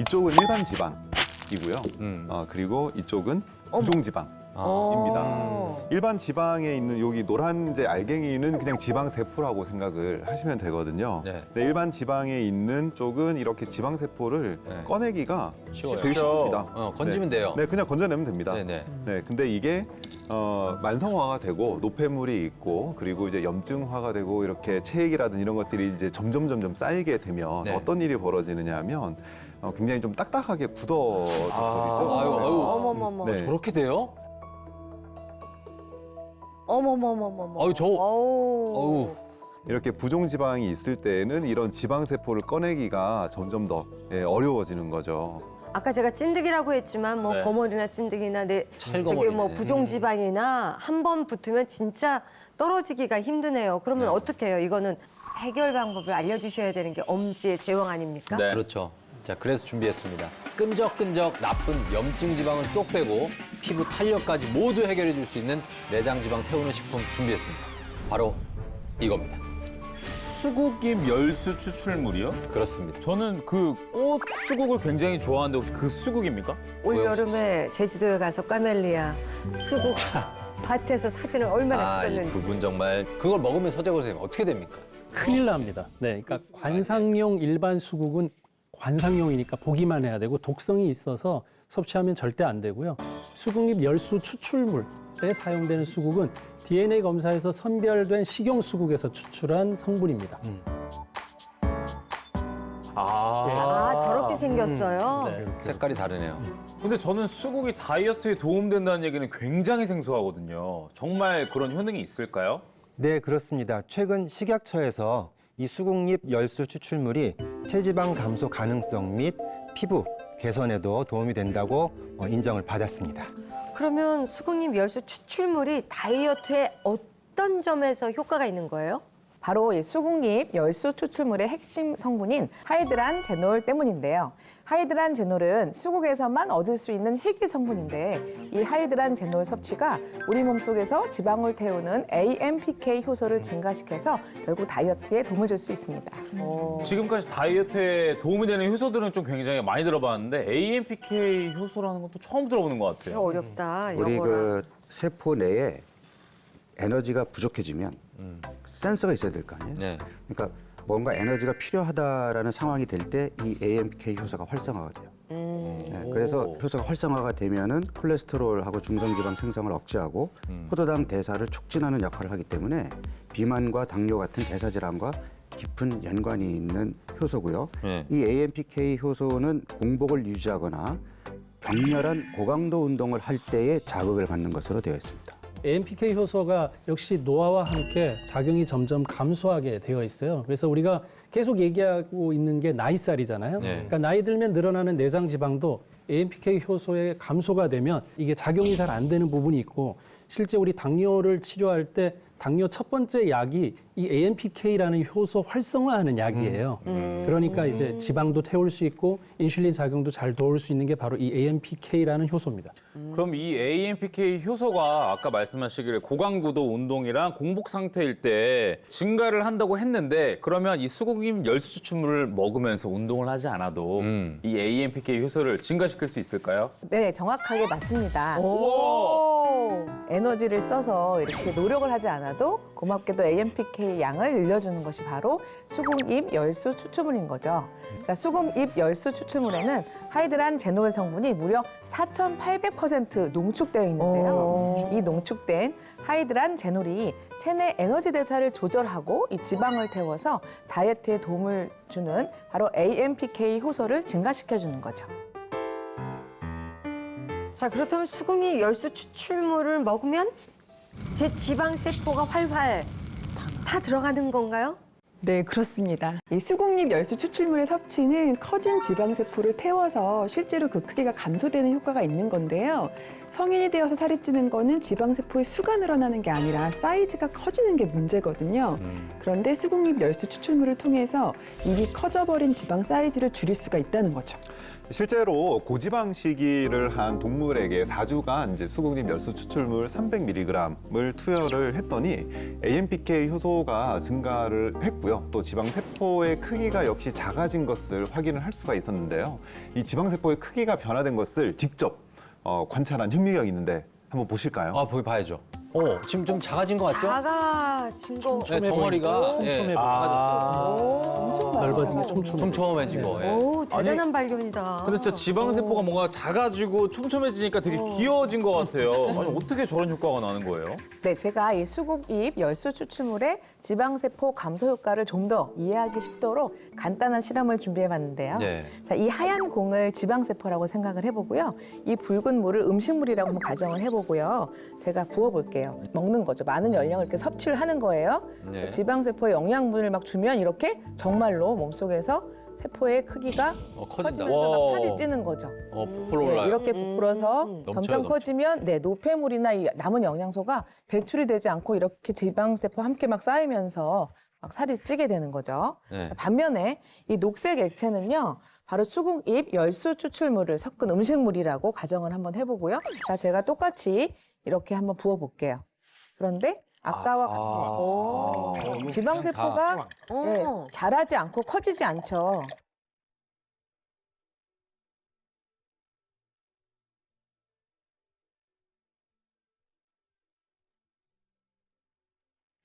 이쪽은 일반 지방이고요. 그리고 이쪽은 부종 지방. 입니다. 일반 지방에 있는 여기 노란제 알갱이는 그냥 지방 세포라고 생각을 하시면 되거든요. 네. 근데 일반 지방에 있는 쪽은 이렇게 지방 세포를 네. 꺼내기가 쉬워요. 되게 쉽습니다. 건지면 네. 돼요. 네, 그냥 건져내면 됩니다. 네네. 네, 근데 이게 만성화가 되고 노폐물이 있고 그리고 이제 염증화가 되고 이렇게 체액이라든 이런 것들이 이제 점점 쌓이게 되면 네. 어떤 일이 벌어지느냐 하면 굉장히 좀 딱딱하게 굳어져 아유, 버리죠. 아유. 어머머머. 네. 저렇게 돼요? 어머머머머머. 아유, 어우. 이렇게 부종 지방이 있을 때에는 이런 지방 세포를 꺼내기가 점점 더 어려워지는 거죠. 아까 제가 찐득이라고 했지만 뭐 네. 거머리나 찐득이나 저기 찰거머리네. 뭐 부종지방이나 한 번 붙으면 진짜 떨어지기가 힘드네요. 그러면 네. 어떻게 해요? 이거는 해결 방법을 알려주셔야 되는 게 엄지의 제왕 아닙니까? 네. 그렇죠. 자, 그래서 준비했습니다. 끈적끈적 나쁜 염증 지방을 쏙 빼고 피부 탄력까지 모두 해결해 줄 수 있는 내장 지방 태우는 식품 준비했습니다. 바로 이겁니다. 수국잎 열수 추출물이요? 그렇습니다. 저는 그 꽃 수국을 굉장히 좋아하는데 혹시 그 수국입니까? 올 여름에 제주도에 가서 까멜리아 수국 밭에서 사진을 얼마나 이 찍었는지. 두 분 정말 그걸 먹으면 서재걸 선생님 어떻게 됩니까? 큰일 납니다. 네, 그러니까 관상용 일반 수국은 관상용이니까 보기만 해야 되고 독성이 있어서 섭취하면 절대 안 되고요. 수국잎 열수 추출물에 사용되는 수국은 DNA 검사에서 선별된 식용 수국에서 추출한 성분입니다. 아, 저렇게 생겼어요? 네. 색깔이 다르네요. 근데 저는 수국이 다이어트에 도움된다는 얘기는 굉장히 생소하거든요. 정말 그런 효능이 있을까요? 네, 그렇습니다. 최근 식약처에서 이 수국잎 열수 추출물이 체지방 감소 가능성 및 피부 개선에도 도움이 된다고 인정을 받았습니다. 그러면 수국잎 열수 추출물이 다이어트에 어떤 점에서 효과가 있는 거예요? 바로 이 수국잎 열수 추출물의 핵심 성분인 하이드란제놀 때문인데요. 하이드란제놀은 수국에서만 얻을 수 있는 희귀 성분인데 이 하이드란제놀 섭취가 우리 몸속에서 지방을 태우는 AMPK 효소를 증가시켜서 결국 다이어트에 도움을 줄 수 있습니다. 지금까지 다이어트에 도움이 되는 효소들은 좀 굉장히 많이 들어봤는데 AMPK 효소라는 것도 처음 들어보는 것 같아요. 어렵다. 우리 영어랑. 그 세포 내에 에너지가 부족해지면 센서가 있어야 될 거 아니에요? 네. 그러니까 뭔가 에너지가 필요하다라는 상황이 될 때 이 AMPK 효소가 활성화가 돼요. 네, 그래서 효소가 활성화가 되면은 콜레스테롤하고 중성지방 생성을 억제하고 포도당 대사를 촉진하는 역할을 하기 때문에 비만과 당뇨 같은 대사 질환과 깊은 연관이 있는 효소고요. 네. 이 AMPK 효소는 공복을 유지하거나 격렬한 고강도 운동을 할 때에 자극을 받는 것으로 되어 있습니다. AMPK 효소가 역시 노화와 함께 작용이 점점 감소하게 되어 있어요. 그래서 우리가 계속 얘기하고 있는 게 나이살이잖아요. 네. 그러니까 나이 들면 늘어나는 내장 지방도 AMPK 효소의 감소가 되면 이게 작용이 잘 안 되는 부분이 있고 실제 우리 당뇨를 치료할 때 당뇨 첫 번째 약이 이 AMPK라는 효소 활성화하는 약이에요. 그러니까 이제 지방도 태울 수 있고 인슐린 작용도 잘 도울 수 있는 게 바로 이 AMPK라는 효소입니다. 그럼 이 AMPK 효소가 아까 말씀하시기를 고강도도 운동이랑 공복 상태일 때 증가를 한다고 했는데 그러면 이 수국잎 열수 추출물을 먹으면서 운동을 하지 않아도 이 AMPK 효소를 증가시킬 수 있을까요? 네, 정확하게 맞습니다. 오. 에너지를 써서 이렇게 노력을 하지 않아도 고맙게도 AMPK 양을 늘려주는 것이 바로 수국잎 열수 추출물인 거죠. 자, 수국잎 열수 추출물에는 하이드란제놀 성분이 무려 4,800% 농축되어 있는데요. 이 농축된 하이드란제놀이 체내 에너지 대사를 조절하고 이 지방을 태워서 다이어트에 도움을 주는 바로 AMPK 효소를 증가시켜주는 거죠. 자, 그렇다면 수국잎 열수 추출물을 먹으면 제 지방 세포가 활활 다 들어가는 건가요? 네, 그렇습니다. 이 수국잎 열수 추출물의 섭취는 커진 지방세포를 태워서 실제로 그 크기가 감소되는 효과가 있는 건데요. 성인이 되어서 살이 찌는 거는 지방세포의 수가 늘어나는 게 아니라 사이즈가 커지는 게 문제거든요. 그런데 수국잎 열수 추출물을 통해서 이미 커져버린 지방 사이즈를 줄일 수가 있다는 거죠. 실제로 고지방식이를 한 동물에게 4주간 이제 수국립 열수 추출물 300mg을 투여를 했더니 AMPK 효소가 증가를 했고요. 또 지방세포의 크기가 역시 작아진 것을 확인을 할 수가 있었는데요. 이 지방세포의 크기가 변화된 것을 직접 관찰한 현미경이 있는데 한번 보실까요? 아, 보기 봐야죠. 지금 좀 작아진 것 같죠? 작아진 거. 네, 덩어리가 촘촘해 작아졌어요. 넓어진 게 촘촘해. 촘촘해진 거. 예. 오, 대단한 발견이다. 근데 진짜 지방세포가 뭔가 작아지고 촘촘해지니까 되게 귀여워진 것 같아요. 아니, 어떻게 저런 효과가 나는 거예요? 네, 제가 이 수국잎 열수 추출물의 지방세포 감소 효과를 좀 더 이해하기 쉽도록 간단한 실험을 준비해봤는데요. 네. 자, 이 하얀 공을 지방세포라고 생각을 해보고요. 이 붉은 물을 음식물이라고 한번 가정을 해보고요. 제가 부어볼게요. 먹는 거죠. 많은 열량을 이렇게 섭취를 하는 거예요. 네. 지방세포에 영양분을 막 주면 이렇게 정말로 몸속에서 세포의 크기가 커진다. 커지면서 막 와. 살이 찌는 거죠. 부풀어 네, 올라요. 이렇게 부풀어서 넘쳐요, 점점 넘쳐. 커지면 노폐물이나 이 남은 영양소가 배출이 되지 않고 이렇게 지방세포 함께 막 쌓이면서 막 살이 찌게 되는 거죠. 네. 반면에 이 녹색 액체는요. 바로 수국잎 열수 추출물을 섞은 음식물이라고 가정을 한번 해보고요. 자, 제가 똑같이 이렇게 한번 부어볼게요. 그런데 아까와 같은 지방세포가 네, 자라지 않고 커지지 않죠.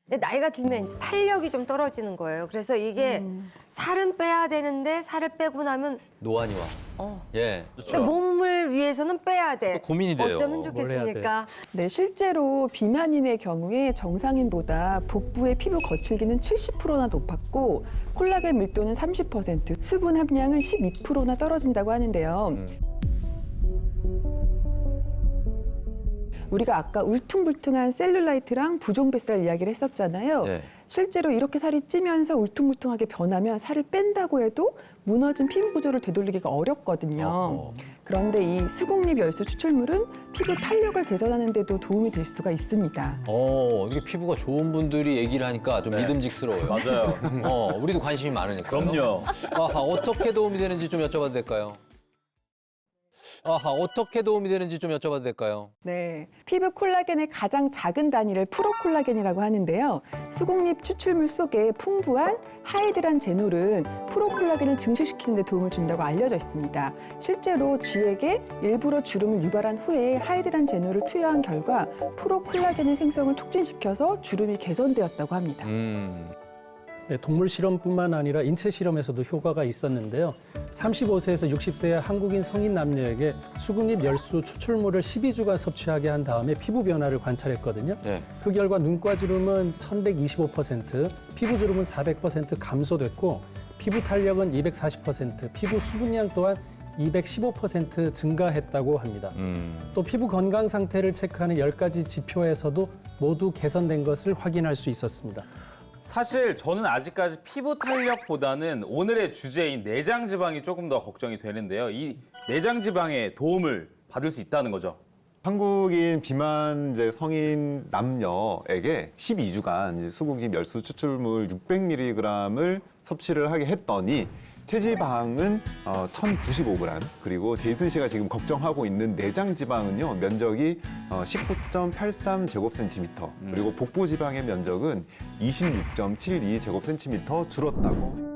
근데 나이가 들면 이제 탄력이 좀 떨어지는 거예요. 그래서 이게 살은 빼야 되는데 살을 빼고 나면 노안이 와. 예. 근데 몸을 위해서는 빼야 돼. 또 고민이 돼요. 어쩌면 뭘 해야 좋겠습니까? 네, 실제로 비만인의 경우에 정상인보다 복부의 피부 거칠기는 70%나 높았고 콜라겐 밀도는 30%, 수분 함량은 12%나 떨어진다고 하는데요. 우리가 아까 울퉁불퉁한 셀룰라이트랑 부종뱃살 이야기를 했었잖아요. 네. 실제로 이렇게 살이 찌면서 울퉁불퉁하게 변하면 살을 뺀다고 해도 무너진 피부 구조를 되돌리기가 어렵거든요. 그런데 이 수국잎 열수 추출물은 피부 탄력을 개선하는 데도 도움이 될 수가 있습니다. 이게 피부가 좋은 분들이 얘기를 하니까 좀 믿음직스러워요. 맞아요. 우리도 관심이 많으니까. 그럼요. 어떻게 도움이 되는지 좀 여쭤봐도 될까요? 어떻게 도움이 되는지 좀 여쭤봐도 될까요? 네, 피부 콜라겐의 가장 작은 단위를 프로콜라겐이라고 하는데요. 수국잎 추출물 속에 풍부한 하이드란 제놀은 프로콜라겐을 증식시키는 데 도움을 준다고 알려져 있습니다. 실제로 쥐에게 일부러 주름을 유발한 후에 하이드란 제놀을 투여한 결과 프로콜라겐의 생성을 촉진시켜서 주름이 개선되었다고 합니다. 네, 동물 실험뿐만 아니라 인체 실험에서도 효과가 있었는데요. 35세에서 60세의 한국인 성인 남녀에게 수국잎 열수 추출물을 12주간 섭취하게 한 다음에 피부 변화를 관찰했거든요. 네. 그 결과 눈가 주름은 1125%, 피부 주름은 400% 감소됐고 피부 탄력은 240%, 피부 수분량 또한 215% 증가했다고 합니다. 또 피부 건강 상태를 체크하는 10가지 지표에서도 모두 개선된 것을 확인할 수 있었습니다. 사실 저는 아직까지 피부 탄력보다는 오늘의 주제인 내장 지방이 조금 더 걱정이 되는데요. 이 내장 지방의 도움을 받을 수 있다는 거죠. 한국인 비만 이제 성인 남녀에게 12주간 이제 수국잎 열수 추출물 600mg을 섭취를 하게 했더니 체지방은 1,095g, 그리고 제이슨 씨가 지금 걱정하고 있는 내장 지방은요, 면적이 19.83 제곱센티미터, 그리고 복부 지방의 면적은 26.72 제곱센티미터 줄었다고.